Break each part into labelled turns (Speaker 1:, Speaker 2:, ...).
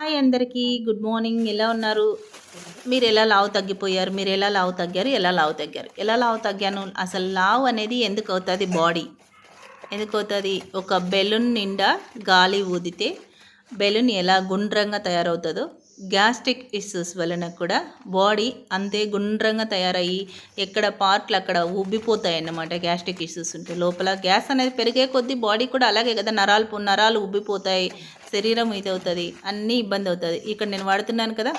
Speaker 1: Hi అందరికీ good morning. ఎలా ఉన్నారు? మీరు ఎలా లావు తగ్గిపోయారు? మీరు ఎలా లావు తగ్గారు? ఎలా లావు తగ్గారు? ఎలా లావు తగ్గాను? అసలు లావు అనేది ఎందుకు అవుతుంది? బాడీ ఎందుకు అవుతుంది? ఒక బెలూన్ నిండా గాలి ఊదితే బెలూన్ ఎలా గుండ్రంగా తయారవుతుందో గ్యాస్ట్రిక్ ఇష్యూస్ వలన కూడా బాడీ అంతే గుండ్రంగా తయారయ్యి ఎక్కడ పార్ట్లు అక్కడ ఉబ్బిపోతాయి అన్నమాట. గ్యాస్ట్రిక్ ఇష్యూస్ ఉంటే లోపల గ్యాస్ అనేది పెరిగే కొద్దీ బాడీ కూడా అలాగే కదా, నరాలు ఉబ్బిపోతాయి, శరీరం ఇది అవుతుంది, అన్నీ ఇబ్బంది అవుతుంది. ఇక్కడ నేను వాడుతున్నాను కదా,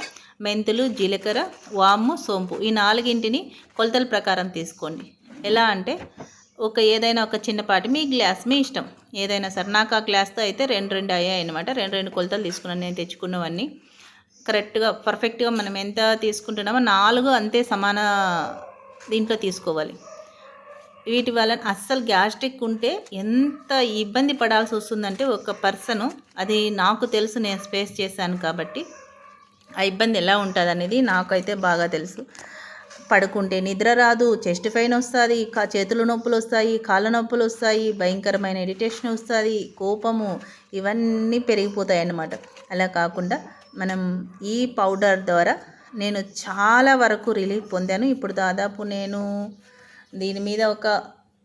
Speaker 1: మెంతులు, జీలకర్ర, వాము, సోంపు, ఈ నాలుగింటిని కొలతల ప్రకారం తీసుకోండి. ఎలా అంటే ఏదైనా ఒక చిన్నపాటి మీ గ్లాస్ మీ ఇష్టం ఏదైనా సరే. నాకు ఆ గ్లాస్తో అయితే రెండు అయ్యాయి అనమాట. రెండు కొలతలు తీసుకున్నాను నేను తెచ్చుకున్నవన్నీ. కరెక్ట్గా పర్ఫెక్ట్గా మనం ఎంత తీసుకుంటున్నామో 4 అంతే సమాన దీంట్లో తీసుకోవాలి. వీటి వల్ల అస్సలు గ్యాస్ట్రిక్ ఉంటే ఎంత ఇబ్బంది పడాల్సి వస్తుందంటే ఒక పర్సను, అది నాకు తెలుసు, నేను ఫేస్ చేశాను కాబట్టి ఆ ఇబ్బంది ఎలా ఉంటుంది అనేది నాకైతే బాగా తెలుసు. పడుకుంటే నిద్ర రాదు, చెస్ట్ పెయిన్ వస్తుంది, చేతుల నొప్పులు వస్తాయి, కాళ్ళ నొప్పులు వస్తాయి, భయంకరమైన ఇరిటేషన్ వస్తుంది, కోపము, ఇవన్నీ పెరిగిపోతాయి అన్నమాట. అలా కాకుండా మనం ఈ పౌడర్ ద్వారా నేను చాలా వరకు రిలీఫ్ పొందాను. ఇప్పుడు దాదాపు నేను దీని మీద ఒక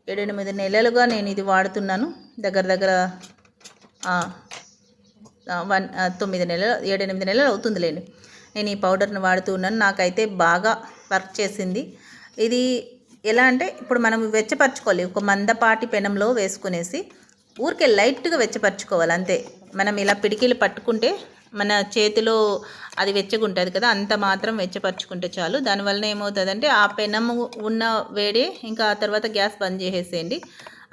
Speaker 1: 7-8 నెలలుగా నేను ఇది వాడుతున్నాను. దగ్గర 9 నెలలు 7-8 నెలలు అవుతుందిలేండి నేను ఈ పౌడర్ని వాడుతూ ఉన్నాను. నాకైతే బాగా వర్క్ చేసింది. ఇది ఎలా అంటే ఇప్పుడు మనం వెచ్చపరచుకోవాలి. ఒక మందపాటి పెనంలో వేసుకునేసి ఊరికే లైట్గా వెచ్చపరచుకోవాలి అంతే. మనం ఇలా పిడికిలు పట్టుకుంటే మన చేతిలో అది వెచ్చగుంటుంది కదా, అంత మాత్రం వెచ్చపరచుకుంటే చాలు. దానివల్ల ఏమవుతుందంటే ఆ పెనము ఉన్న వేడే, ఇంకా ఆ తర్వాత గ్యాస్ బంద్ చేసేసేయండి.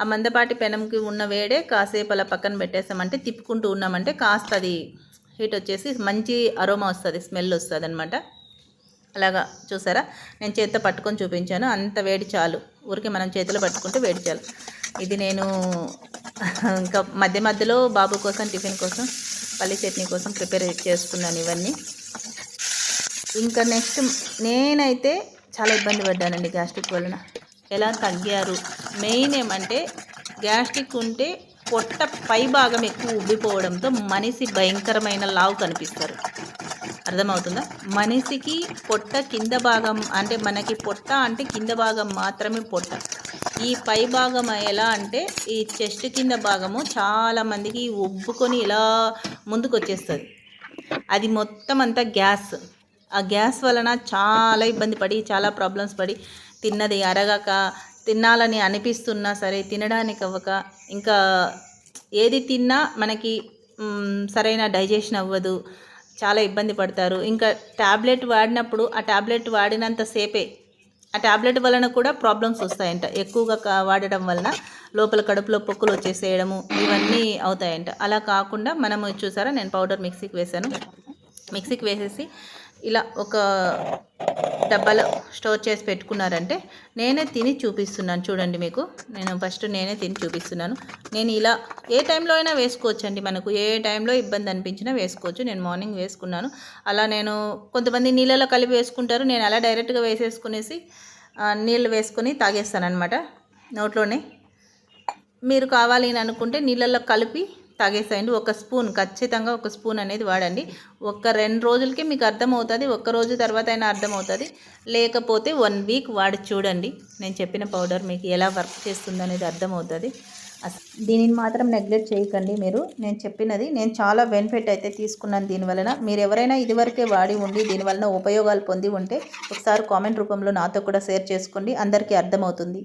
Speaker 1: ఆ మందపాటి పెనంకి ఉన్న వేడే కాసేపు అలా పక్కన పెట్టేసామంటే, తిప్పుకుంటూ ఉన్నామంటే కాస్త అది హీట్ వచ్చేసి మంచి అరోమా వస్తుంది, స్మెల్ వస్తుంది అనమాట. అలాగా చూసారా, నేను చేతితో పట్టుకొని చూపించాను. అంత వేడి చాలు, ఊరికే మనం చేతిలో పట్టుకుంటే వేడి చాలు. ఇది నేను ఇంకా మధ్యలో బాబు కోసం టిఫిన్ కోసం పల్లి చట్నీ కోసం ప్రిపేర్ చేసుకున్నాను ఇవన్నీ. ఇంకా నెక్స్ట్ నేనైతే చాలా ఇబ్బంది పడ్డానండి గ్యాస్ట్రిక్ వలన. ఎలా తగ్గారు? మెయిన్ ఏమంటే గ్యాస్ట్రిక్ ఉంటే పొట్ట పై భాగం ఎక్కువ ఉబ్బిపోవడంతో మనిషి భయంకరమైన లావు కనిపిస్తారు. అర్థమవుతుందా? మనిషికి పొట్ట కింద భాగం అంటే, మనకి పొట్ట అంటే కింద భాగం మాత్రమే పొట్ట. ఈ పై భాగం ఎలా అంటే ఈ చెస్ట్ కింద భాగము చాలామందికి ఉబ్బుకొని ఇలా ముందుకు వచ్చేస్తుంది. అది మొత్తం అంతా గ్యాస్. ఆ గ్యాస్ వలన చాలా ఇబ్బంది పడి, చాలా ప్రాబ్లమ్స్ పడి, తిన్నది అరగక, తినాలని అనిపిస్తున్నా సరే తినడానికి అవ్వక, ఇంకా ఏది తిన్నా మనకి సరైన డైజెషన్ అవ్వదు, చాలా ఇబ్బంది పడతారు. ఇంకా ట్యాబ్లెట్ వాడినప్పుడు ఆ ట్యాబ్లెట్ వాడినంతసేపే ఆ ట్యాబ్లెట్ వలన కూడా ప్రాబ్లమ్స్ వస్తాయంట. ఎక్కువగా వాడడం వలన లోపల కడుపులో పొక్కులు వచ్చేసేయడము, ఇవన్నీ అవుతాయంట. అలా కాకుండా మనము చూసారా, నేను పౌడర్ మిక్సీకి వేసేసి ఇలా ఒక డబ్బాలో స్టోర్ చేసి పెట్టుకున్నారంటే, నేనే తిని చూపిస్తున్నాను చూడండి మీకు. నేనే తిని చూపిస్తున్నాను. నేను ఇలా ఏ టైంలో అయినా వేసుకోవచ్చండి, మనకు ఏ టైంలో ఇబ్బంది అనిపించినా వేసుకోవచ్చు. నేను మార్నింగ్ వేసుకున్నాను. అలా నేను కొంతమంది నీళ్ళలో కలిపి వేసుకుంటారు, నేను అలా డైరెక్ట్గా వేసేసుకునేసి నీళ్ళు వేసుకొని తాగేస్తానమాట నోట్లోనే. మీరు కావాలి అని అనుకుంటే నీళ్ళల్లో కలిపి తాగేసేయండి. ఖచ్చితంగా ఒక స్పూన్ అనేది వాడండి. 2 రోజులకి మీకు అర్థమవుతుంది, రోజు తర్వాత అయినా అర్థమవుతుంది. లేకపోతే 1 వీక్ వాడి చూడండి. నేను చెప్పిన పౌడర్ మీకు ఎలా వర్క్ చేస్తుంది అనేది అర్థమవుతుంది. దీనిని మాత్రం నెగ్లెక్ట్ చేయకండి మీరు. నేను చాలా బెనిఫిట్ అయితే తీసుకున్నాను దీనివలన. మీరు ఎవరైనా ఇదివరకే వాడి ఉండి దీనివలన ఉపయోగాలు పొంది ఉంటే ఒకసారి కామెంట్ రూపంలో నాతో కూడా షేర్ చేసుకోండి, అందరికీ అర్థమవుతుంది.